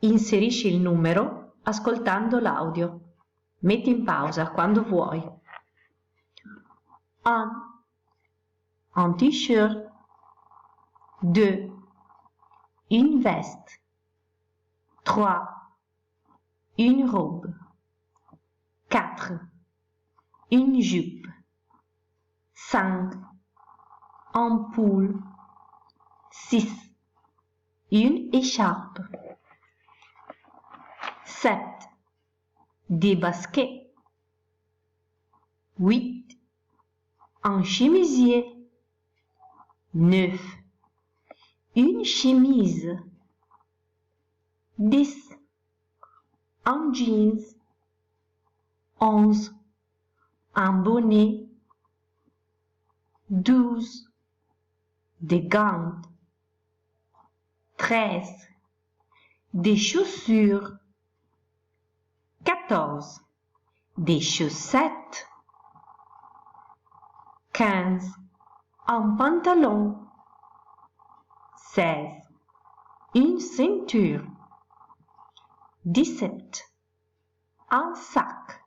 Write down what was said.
Inserisci il numero ascoltando l'audio. Metti in pausa quando vuoi. Un t-shirt. 2. Une veste. 3. Une robe. 4. Une jupe. 5. Un pull. 6. Une écharpe. 7. Des baskets. 8. Un chemisier. 9. Une chemise. 10. Un jeans. 11. Un bonnet. 12. Des gants. 13. Des chaussures. 14. Des chaussettes. 15. Un pantalon. 16. Une ceinture. 17. Un sac.